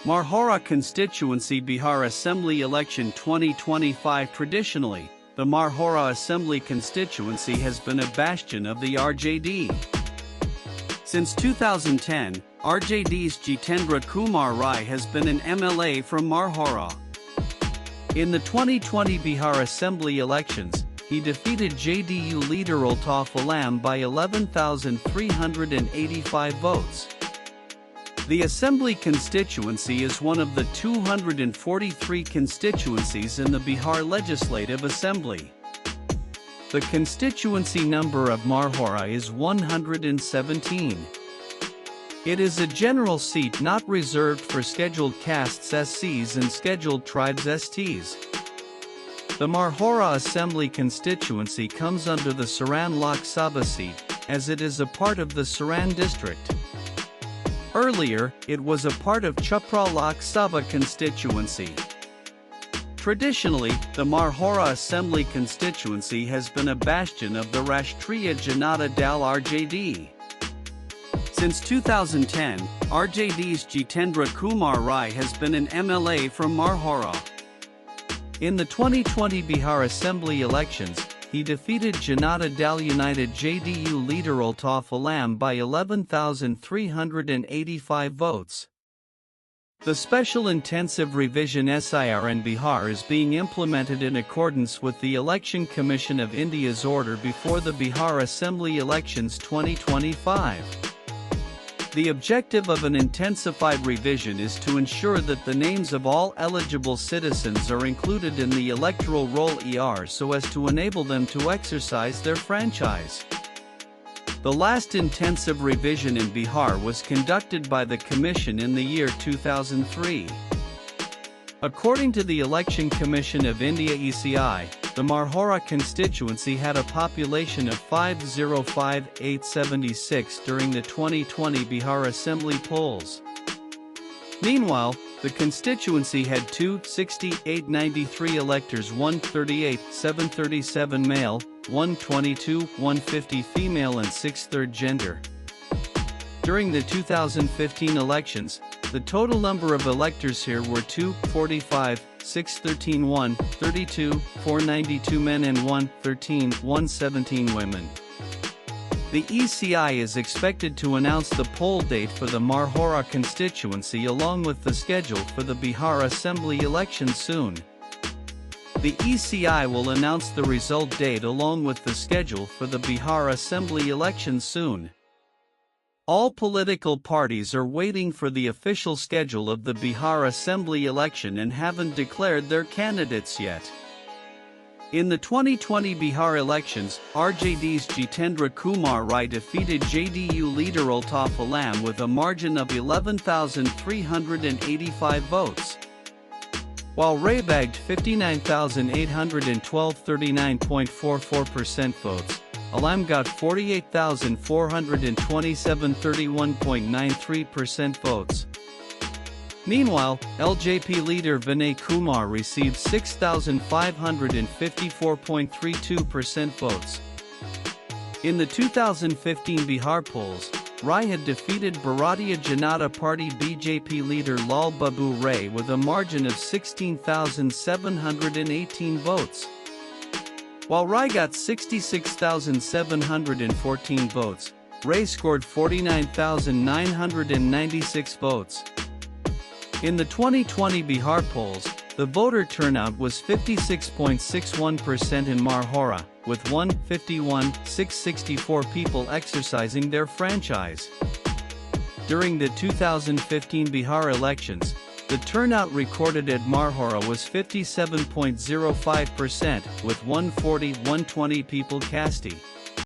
Marhaura Constituency Bihar Assembly Election 2025. Traditionally, the Marhaura Assembly constituency has been a bastion of the RJD. Since 2010, RJD's Jitendra Kumar Rai has been an MLA from Marhaura. In the 2020 Bihar Assembly elections, he defeated JDU leader Altaf Alam by 11,385 votes. The Assembly constituency is one of the 243 constituencies in the Bihar Legislative Assembly. The constituency number of Marhaura is 117. It is a general seat not reserved for scheduled castes SCs and scheduled tribes STs. The Marhaura Assembly constituency comes under the Saran Lok Sabha seat, as it is a part of the Saran district. Earlier, it was a part of Chapra Lok Sabha constituency. Traditionally, the Marhaura Assembly constituency has been a bastion of the Rashtriya Janata Dal RJD. Since 2010, RJD's Jitendra Kumar Rai has been an MLA from Marhaura. In the 2020 Bihar Assembly elections, he defeated Janata Dal United JDU leader Altaf Alam by 11,385 votes. The Special Intensive Revision SIR in Bihar is being implemented in accordance with the Election Commission of India's order before the Bihar Assembly elections 2025. The objective of an intensified revision is to ensure that the names of all eligible citizens are included in the electoral roll so as to enable them to exercise their franchise. The last intensive revision in Bihar was conducted by the Commission in the year 2003. According to the Election Commission of India (ECI), the Marhaura constituency had a population of 505,876 during the 2020 Bihar Assembly polls. Meanwhile, the constituency had 260,893 electors, 138,737 male, 122,150 female and 6/3 gender. During the 2015 elections, the total number of electors here were 245,613 132,492 men and 113,117 women. The ECI is expected to announce the poll date for the Marhaura constituency along with the schedule for the Bihar Assembly election soon. The ECI will announce the result date along with the schedule for the Bihar Assembly election soon. All political parties are waiting for the official schedule of the Bihar Assembly election and haven't declared their candidates yet. In the 2020 Bihar elections, RJD's Jitendra Kumar Rai defeated JDU leader Altaf Alam with a margin of 11,385 votes. While Rai bagged 59,812 39.44% votes, Alam got 48,427 31.93% votes. Meanwhile, LJP leader Vinay Kumar received 6,554.32% votes. In the 2015 Bihar polls, Rai had defeated Bharatiya Janata Party BJP leader Lal Babu Rai with a margin of 16,718 votes. While Rai got 66,714 votes, Rai scored 49,996 votes. In the 2020 Bihar polls, the voter turnout was 56.61% in Marhaura, with 151,664 people exercising their franchise. During the 2015 Bihar elections, the turnout recorded at Marhaura was 57.05%, with 140,120 people casting.